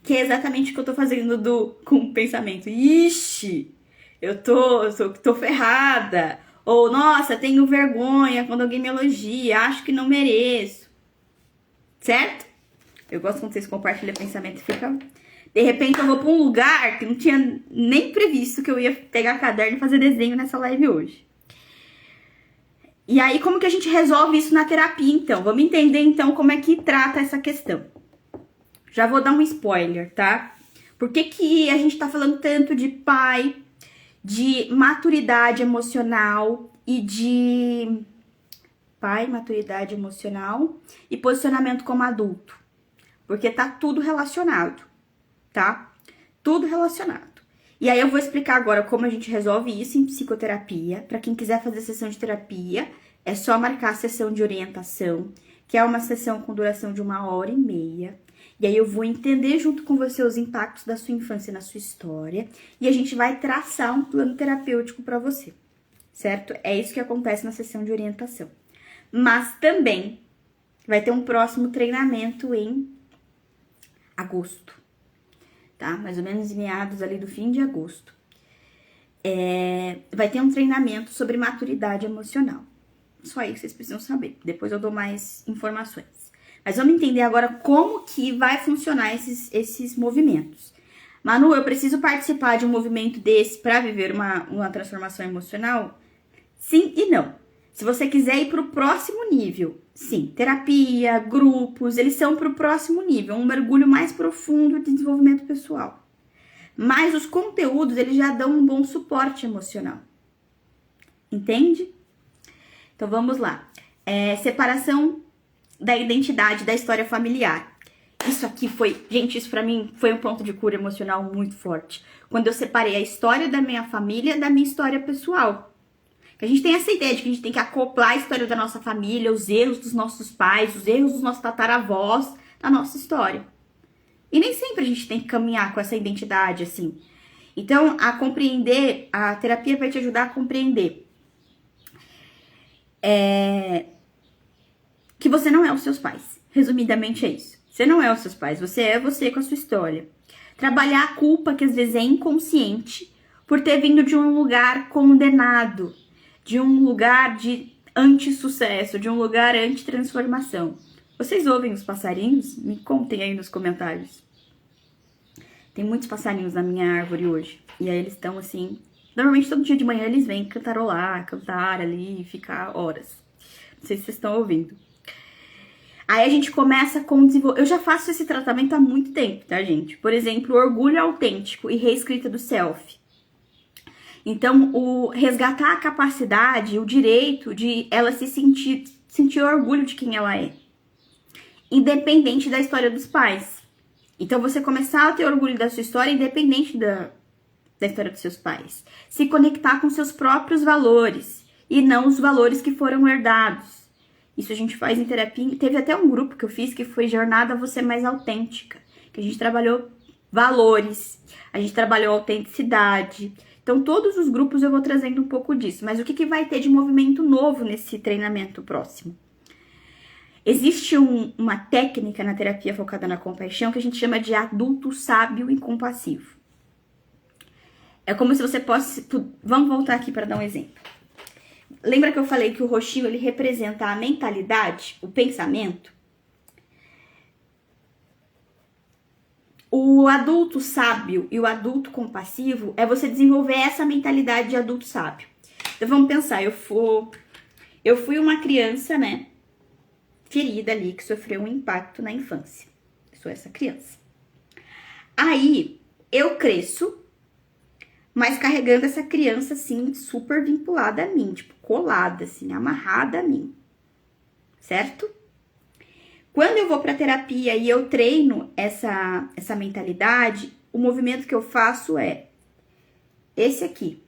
Que é exatamente o que eu tô fazendo com o pensamento. Ixi, eu tô ferrada. Ou, nossa, tenho vergonha quando alguém me elogia, acho que não mereço. Certo? Eu gosto quando vocês compartilham pensamento e fica... De repente eu vou pra um lugar que não tinha nem previsto que eu ia pegar caderno e fazer desenho nessa live hoje. E aí, como que a gente resolve isso na terapia, então? Vamos entender, então, como é que trata essa questão. Já vou dar um spoiler, tá? Por que a gente tá falando tanto de pai, de maturidade emocional e de... Pai, maturidade emocional e posicionamento como adulto? Porque tá tudo relacionado. Tá? Tudo relacionado. E aí eu vou explicar agora como a gente resolve isso em psicoterapia. Para quem quiser fazer sessão de terapia, é só marcar a sessão de orientação, que é uma sessão com duração de 1h30. E aí eu vou entender junto com você os impactos da sua infância na sua história e a gente vai traçar um plano terapêutico para você, certo? É isso que acontece na sessão de orientação. Mas também vai ter um próximo treinamento em agosto. Tá? Mais ou menos em meados ali do fim de agosto. Vai ter um treinamento sobre maturidade emocional. Só isso vocês precisam saber. Depois eu dou mais informações. Mas vamos entender agora como que vai funcionar esses movimentos. Manu, eu preciso participar de um movimento desse para viver uma transformação emocional? Sim e não. Se você quiser ir para o próximo nível, sim, terapia, grupos, eles são para o próximo nível, um mergulho mais profundo de desenvolvimento pessoal. Mas os conteúdos, eles já dão um bom suporte emocional. Entende? Então, vamos lá. Separação da identidade, da história familiar. Isso aqui foi, gente, isso pra mim foi um ponto de cura emocional muito forte. Quando eu separei a história da minha família da minha história pessoal. A gente tem essa ideia de que a gente tem que acoplar a história da nossa família, os erros dos nossos pais, os erros dos nossos tataravós na nossa história. E nem sempre a gente tem que caminhar com essa identidade, assim. Então, a terapia vai te ajudar a compreender que você não é os seus pais. Resumidamente é isso. Você não é os seus pais, você é você com a sua história. Trabalhar a culpa, que às vezes é inconsciente, por ter vindo de um lugar condenado, de um lugar de anti-sucesso, de um lugar anti-transformação. Vocês ouvem os passarinhos? Me contem aí nos comentários. Tem muitos passarinhos na minha árvore hoje. E aí eles estão assim... Normalmente todo dia de manhã eles vêm cantarolar, cantar ali, ficar horas. Não sei se vocês estão ouvindo. Aí a gente começa com desenvolver... Eu já faço esse tratamento há muito tempo, tá, gente? Por exemplo, orgulho autêntico e reescrita do self. Então, resgatar a capacidade, o direito de ela se sentir orgulho de quem ela é. Independente da história dos pais. Então, você começar a ter orgulho da sua história independente da história dos seus pais. Se conectar com seus próprios valores e não os valores que foram herdados. Isso a gente faz em terapia. Teve até um grupo que eu fiz que foi Jornada Você Mais Autêntica. Que a gente trabalhou valores, a gente trabalhou autenticidade. Então, todos os grupos eu vou trazendo um pouco disso. Mas o que vai ter de movimento novo nesse treinamento próximo? Existe uma técnica na terapia focada na compaixão que a gente chama de adulto sábio e compassivo. É como se você possa... Vamos voltar aqui para dar um exemplo. Lembra que eu falei que o roxinho ele representa a mentalidade, o pensamento? O adulto sábio e o adulto compassivo é você desenvolver essa mentalidade de adulto sábio. Então vamos pensar, eu fui uma criança, né, ferida ali, que sofreu um impacto na infância. Eu sou essa criança. Aí, eu cresço, mas carregando essa criança, assim, super vinculada a mim, tipo, colada, assim, amarrada a mim. Certo? Quando eu vou pra terapia e eu treino essa mentalidade, o movimento que eu faço é esse aqui.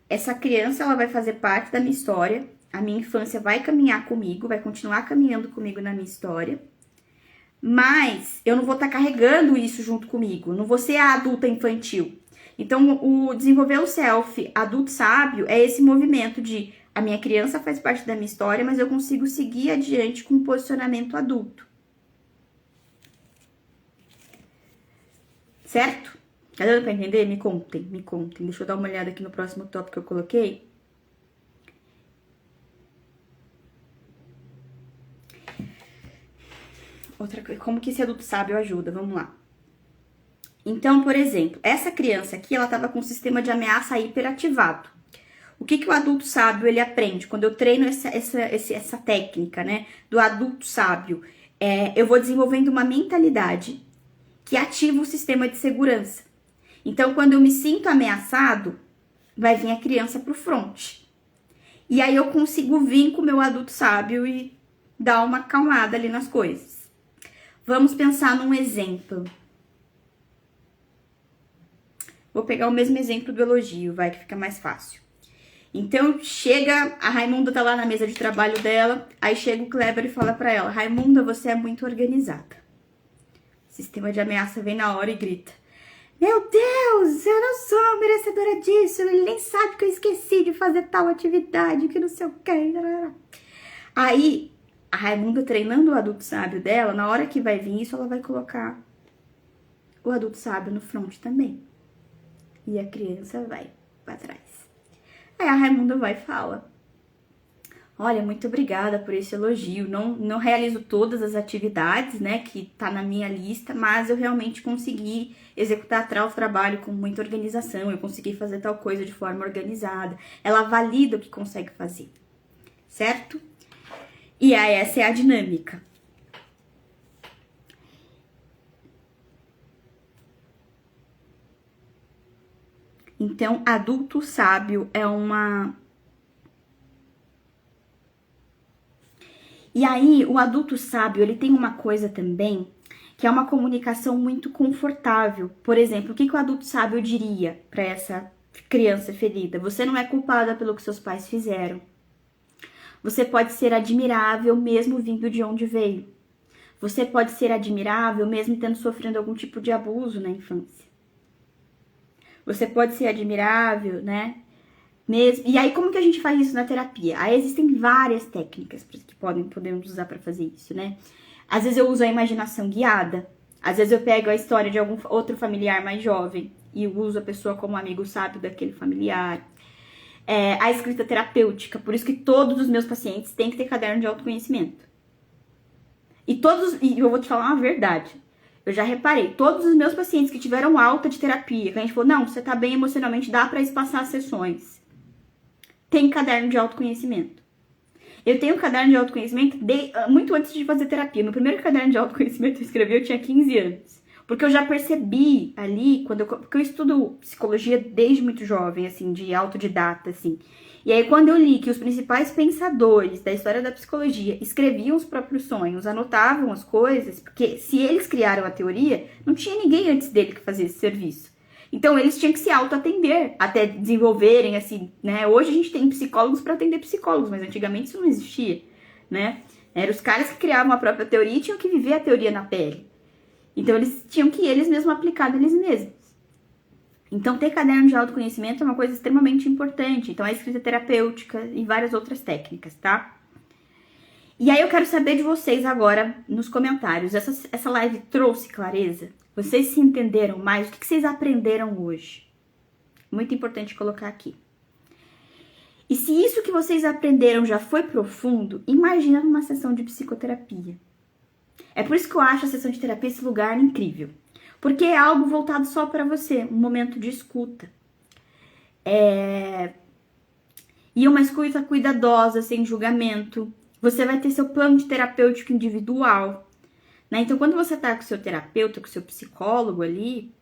Essa criança, ela vai fazer parte da minha história, a minha infância vai caminhar comigo, vai continuar caminhando comigo na minha história, mas eu não vou estar carregando isso junto comigo, não vou ser a adulta infantil. Então, o desenvolver o self adulto sábio é esse movimento de a minha criança faz parte da minha história, mas eu consigo seguir adiante com um posicionamento adulto. Certo? Tá dando pra entender? Me contem, me contem. Deixa eu dar uma olhada aqui no próximo tópico que eu coloquei. Outra coisa, como que esse adulto sábio ajuda? Vamos lá. Então, por exemplo, essa criança aqui, ela tava com o sistema de ameaça hiperativado. O que o adulto sábio, ele aprende? Quando eu treino essa técnica, né, do adulto sábio, eu vou desenvolvendo uma mentalidade que ativa o sistema de segurança. Então, quando eu me sinto ameaçado, vai vir a criança pro front. E aí eu consigo vir com o meu adulto sábio e dar uma acalmada ali nas coisas. Vamos pensar num exemplo. Vou pegar o mesmo exemplo do elogio, vai, que fica mais fácil. Então, chega, a Raimunda tá lá na mesa de trabalho dela, aí chega o Kleber e fala pra ela, Raimunda, você é muito organizada. O sistema de ameaça vem na hora e grita, meu Deus, eu não sou merecedora disso, ele nem sabe que eu esqueci de fazer tal atividade, que não sei o que. Aí, a Raimunda treinando o adulto sábio dela, na hora que vai vir isso, ela vai colocar o adulto sábio no front também. E a criança vai pra trás. Aí a Raimunda vai e fala, olha, muito obrigada por esse elogio, não realizo todas as atividades, né, que tá na minha lista, mas eu realmente consegui executar tal trabalho com muita organização, eu consegui fazer tal coisa de forma organizada. Ela valida o que consegue fazer, certo? E aí essa é a dinâmica. Então, adulto sábio é uma... E aí, o adulto sábio, ele tem uma coisa também, que é uma comunicação muito confortável. Por exemplo, o que o adulto sábio diria para essa criança ferida? Você não é culpada pelo que seus pais fizeram. Você pode ser admirável mesmo vindo de onde veio. Você pode ser admirável mesmo tendo sofrido algum tipo de abuso na infância. Você pode ser admirável, né? Mesmo. E aí, como que a gente faz isso na terapia? Aí existem várias técnicas que podemos usar para fazer isso, né? Às vezes eu uso a imaginação guiada. Às vezes eu pego a história de algum outro familiar mais jovem e uso a pessoa como amigo sábio daquele familiar. A escrita terapêutica. Por isso que todos os meus pacientes têm que ter caderno de autoconhecimento. E eu vou te falar uma verdade. Eu já reparei, todos os meus pacientes que tiveram alta de terapia, que a gente falou, não, você tá bem emocionalmente, dá pra espaçar as sessões. Tem caderno de autoconhecimento. Eu tenho caderno de autoconhecimento muito antes de fazer terapia. Meu primeiro caderno de autoconhecimento eu escrevi, eu tinha 15 anos. Porque eu já percebi ali, porque eu estudo psicologia desde muito jovem, assim, de autodidata, assim. E aí, quando eu li que os principais pensadores da história da psicologia escreviam os próprios sonhos, anotavam as coisas, porque se eles criaram a teoria, não tinha ninguém antes dele que fazia esse serviço. Então, eles tinham que se auto-atender, até desenvolverem, assim, né? Hoje a gente tem psicólogos para atender psicólogos, mas antigamente isso não existia, né? Eram os caras que criavam a própria teoria e tinham que viver a teoria na pele. Então, eles tinham que eles mesmos aplicar neles mesmos. Então, ter caderno de autoconhecimento é uma coisa extremamente importante. Então, a escrita terapêutica e várias outras técnicas, tá? E aí, eu quero saber de vocês agora nos comentários. Essa live trouxe clareza? Vocês se entenderam mais? O que vocês aprenderam hoje? Muito importante colocar aqui. E se isso que vocês aprenderam já foi profundo, imagina numa sessão de psicoterapia. É por isso que eu acho a sessão de terapia esse lugar incrível. Porque é algo voltado só para você, um momento de escuta. E uma escuta cuidadosa, sem julgamento. Você vai ter seu plano de terapêutico individual, né? Então, quando você tá com o seu terapeuta, com o seu psicólogo ali,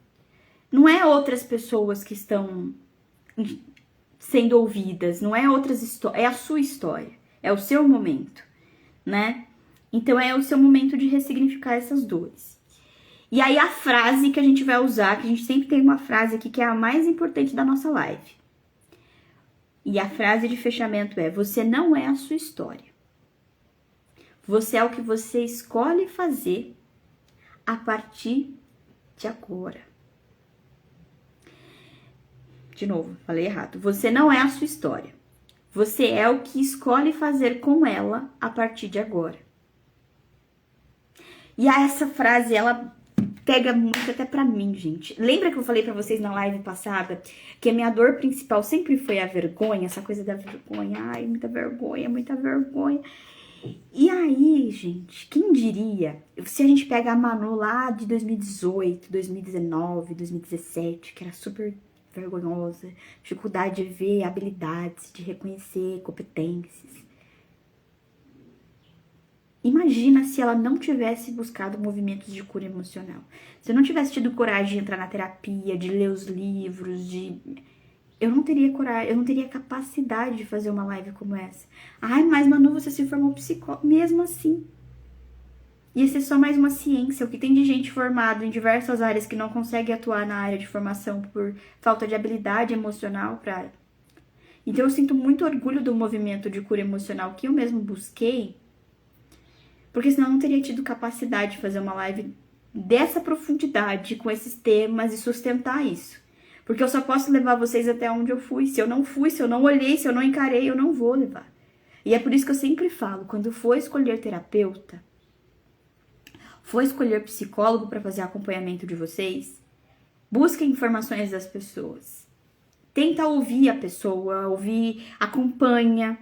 não é outras pessoas que estão sendo ouvidas, não é outras histórias, é a sua história, é o seu momento, né? Então, é o seu momento de ressignificar essas dores. E aí, a frase que a gente vai usar, que a gente sempre tem uma frase aqui que é a mais importante da nossa live. E a frase de fechamento é: você não é a sua história. Você é o que você escolhe fazer a partir de agora. De novo, falei errado. Você não é a sua história. Você é o que escolhe fazer com ela a partir de agora. E essa frase, ela pega muito até pra mim, gente. Lembra que eu falei pra vocês na live passada que a minha dor principal sempre foi a vergonha, essa coisa da vergonha. Ai, muita vergonha, muita vergonha. E aí, gente, quem diria, se a gente pega a Manu lá de 2018, 2019, 2017, que era super vergonhosa, dificuldade de ver habilidades, de reconhecer competências. Imagina se ela não tivesse buscado movimentos de cura emocional. Se eu não tivesse tido coragem de entrar na terapia, de ler os livros, eu não teria coragem, eu não teria capacidade de fazer uma live como essa. Ai, mas Manu, você se formou psicóloga. Mesmo assim. Ia ser só mais uma ciência. O que tem de gente formada em diversas áreas que não consegue atuar na área de formação por falta de habilidade emocional pra... Então eu sinto muito orgulho do movimento de cura emocional que eu mesmo busquei, porque senão eu não teria tido capacidade de fazer uma live dessa profundidade, com esses temas e sustentar isso. Porque eu só posso levar vocês até onde eu fui. Se eu não fui, se eu não olhei, se eu não encarei, eu não vou levar. E é por isso que eu sempre falo, quando for escolher terapeuta, for escolher psicólogo para fazer acompanhamento de vocês, busquem informações das pessoas. Tenta ouvir a pessoa, acompanha.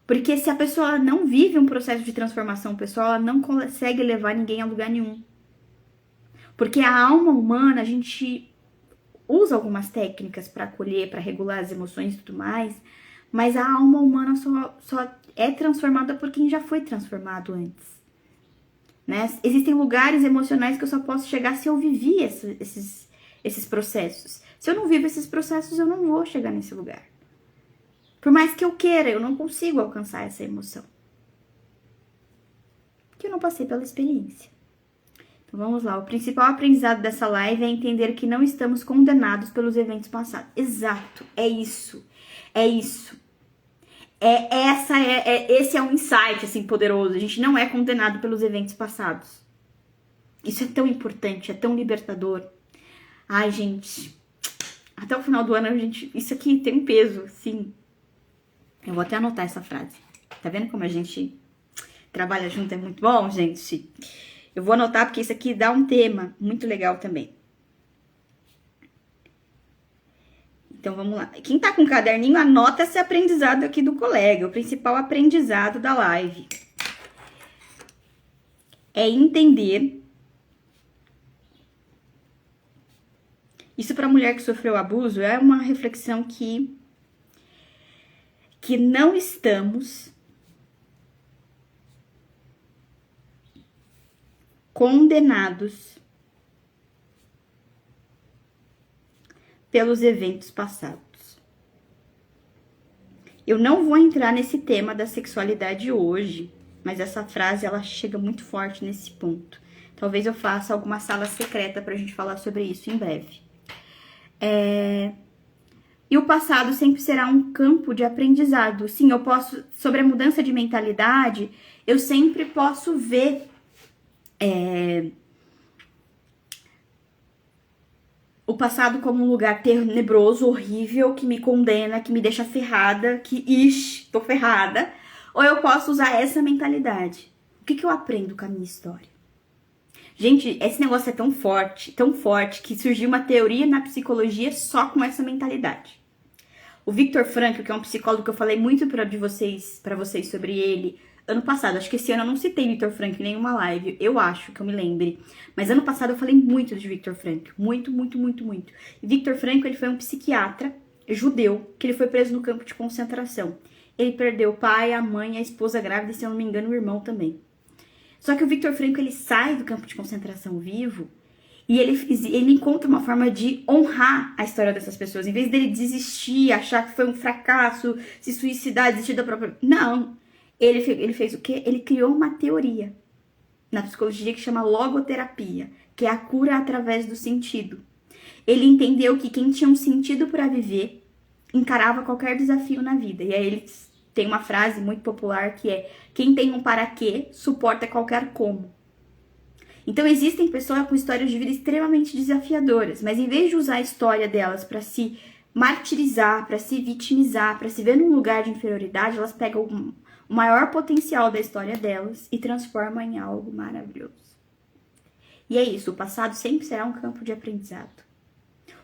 Porque se a pessoa não vive um processo de transformação pessoal, ela não consegue levar ninguém a lugar nenhum. Porque a alma humana, a gente usa algumas técnicas para acolher, para regular as emoções e tudo mais, mas a alma humana só é transformada por quem já foi transformado antes. Né? Existem lugares emocionais que eu só posso chegar se eu vivi esses processos. Se eu não vivo esses processos, eu não vou chegar nesse lugar. Por mais que eu queira, eu não consigo alcançar essa emoção. Porque eu não passei pela experiência. Então vamos lá, o principal aprendizado dessa live é entender que não estamos condenados pelos eventos passados. Exato, é isso. É isso. Esse é um insight assim poderoso. A gente não é condenado pelos eventos passados. Isso é tão importante, é tão libertador. Ai, gente, até o final do ano isso aqui tem um peso, sim. Eu vou até anotar essa frase. Tá vendo como a gente trabalha junto? É muito bom, gente? Eu vou anotar porque isso aqui dá um tema muito legal também. Então, vamos lá. Quem tá com o caderninho, anota esse aprendizado aqui do colega. O principal aprendizado da live é entender. Isso para mulher que sofreu abuso é uma reflexão que não estamos condenados pelos eventos passados. Eu não vou entrar nesse tema da sexualidade hoje, mas essa frase ela chega muito forte nesse ponto. Talvez eu faça alguma sala secreta pra gente falar sobre isso em breve. E o passado sempre será um campo de aprendizado. Sim, eu posso, sobre a mudança de mentalidade, eu sempre posso ver o passado como um lugar tenebroso, horrível, que me condena, que me deixa ferrada, tô ferrada. Ou eu posso usar essa mentalidade. O que eu aprendo com a minha história? Gente, esse negócio é tão forte, que surgiu uma teoria na psicologia só com essa mentalidade. O Viktor Frankl, que é um psicólogo que eu falei muito para vocês sobre ele ano passado. Acho que esse ano eu não citei Viktor Frankl em nenhuma live, eu acho que eu me lembre. Mas ano passado eu falei muito de Viktor Frankl, muito. E Viktor Frankl, ele foi um psiquiatra judeu, que ele foi preso no campo de concentração. Ele perdeu o pai, a mãe, a esposa grávida e, se eu não me engano, o irmão também. Só que o Viktor Frankl, ele sai do campo de concentração vivo e ele encontra uma forma de honrar a história dessas pessoas. Em vez dele desistir, achar que foi um fracasso, se suicidar, desistir da própria... Não. Ele fez o quê? Ele criou uma teoria na psicologia que chama logoterapia, que é a cura através do sentido. Ele entendeu que quem tinha um sentido para viver encarava qualquer desafio na vida. E aí ele tem uma frase muito popular que é: quem tem um para quê suporta qualquer como. Então existem pessoas com histórias de vida extremamente desafiadoras, mas em vez de usar a história delas para se martirizar, para se vitimizar, para se ver num lugar de inferioridade, elas pegam o maior potencial da história delas e transformam em algo maravilhoso. E é isso, o passado sempre será um campo de aprendizado.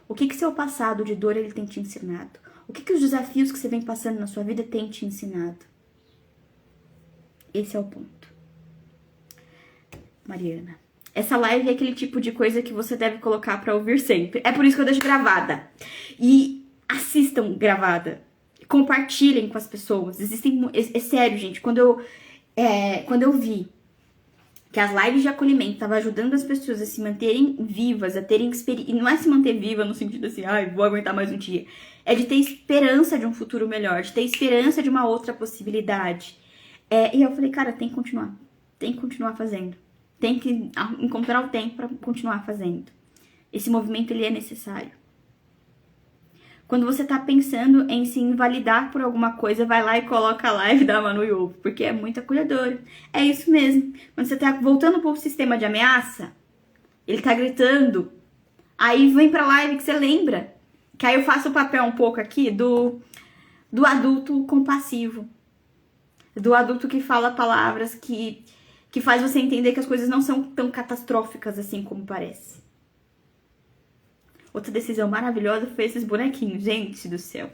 O que seu passado de dor ele tem te ensinado? O que os desafios que você vem passando na sua vida tem te ensinado? Esse é o ponto. Mariana, essa live é aquele tipo de coisa que você deve colocar pra ouvir sempre. É por isso que eu deixo gravada. E assistam gravada. Compartilhem com as pessoas. É sério, gente. Quando eu vi que as lives de acolhimento estavam ajudando as pessoas a se manterem vivas, a terem experiência. E não é se manter viva no sentido assim, vou aguentar mais um dia. É de ter esperança de um futuro melhor, de ter esperança de uma outra possibilidade. E eu falei, cara, tem que continuar. Tem que continuar fazendo. Tem que encontrar o tempo para continuar fazendo. Esse movimento, ele é necessário. Quando você tá pensando em se invalidar por alguma coisa, vai lá e coloca a live da Manu e Ovo, porque é muito acolhedora. É isso mesmo. Quando você tá voltando pro sistema de ameaça, ele tá gritando, aí vem pra live que você lembra. Que aí eu faço o papel um pouco aqui do adulto compassivo. Do adulto que fala palavras que faz você entender que as coisas não são tão catastróficas assim como parece. Outra decisão maravilhosa foi esses bonequinhos, gente do céu.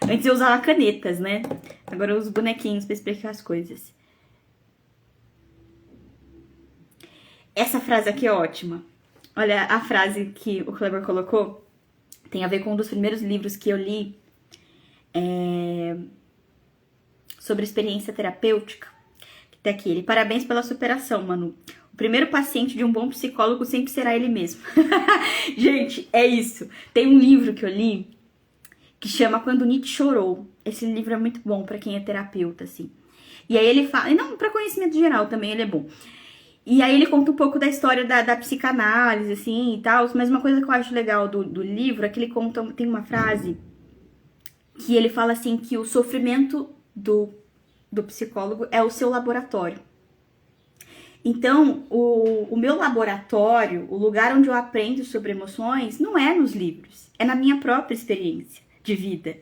Antes eu usava canetas, né? Agora eu uso bonequinhos pra explicar as coisas. Essa frase aqui é ótima. Olha a frase que o Kleber colocou. Tem a ver com um dos primeiros livros que eu li sobre experiência terapêutica. Que tá aqui. Ele: parabéns pela superação, Manu. O primeiro paciente de um bom psicólogo sempre será ele mesmo. Gente, é isso. Tem um livro que eu li que chama Quando Nietzsche Chorou. Esse livro é muito bom pra quem é terapeuta, assim. E aí ele fala... E não, pra conhecimento geral também ele é bom. E aí ele conta um pouco da história da psicanálise, assim, e tal. Mas uma coisa que eu acho legal do livro é que ele conta... Tem uma frase que ele fala assim que o sofrimento do psicólogo é o seu laboratório. Então, o meu laboratório, o lugar onde eu aprendo sobre emoções, não é nos livros. É na minha própria experiência de vida,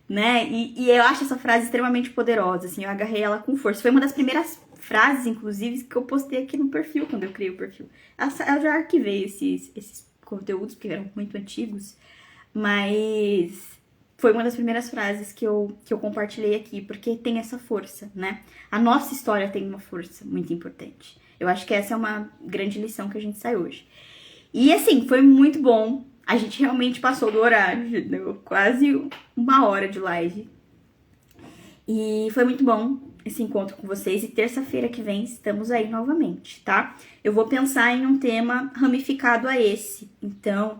né? E eu acho essa frase extremamente poderosa, assim. Eu agarrei ela com força. Foi uma das primeiras frases, inclusive, que eu postei aqui no perfil, quando eu criei o perfil. Eu já arquivei esses conteúdos, porque eram muito antigos. Mas foi uma das primeiras frases que eu compartilhei aqui, porque tem essa força, né? A nossa história tem uma força muito importante. Eu acho que essa é uma grande lição que a gente sai hoje. E assim, foi muito bom. A gente realmente passou do horário, deu quase 1 hora de live. E foi muito bom esse encontro com vocês. E terça-feira que vem estamos aí novamente, tá? Eu vou pensar em um tema ramificado a esse. Então,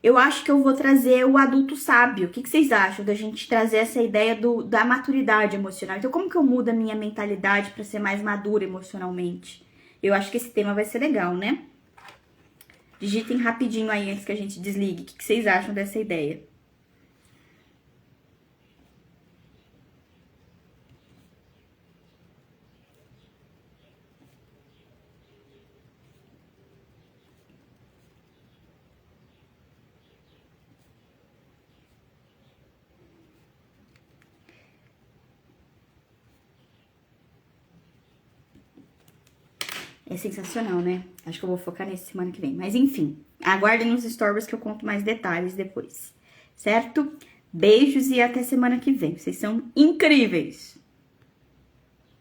eu acho que eu vou trazer o adulto sábio. O que vocês acham da gente trazer essa ideia da maturidade emocional? Então, como que eu mudo a minha mentalidade para ser mais madura emocionalmente? Eu acho que esse tema vai ser legal, né? Digitem rapidinho aí antes que a gente desligue. O que vocês acham dessa ideia? É sensacional, né? Acho que eu vou focar nesse semana que vem. Mas enfim, aguardem nos stories que eu conto mais detalhes depois. Certo? Beijos e até semana que vem. Vocês são incríveis!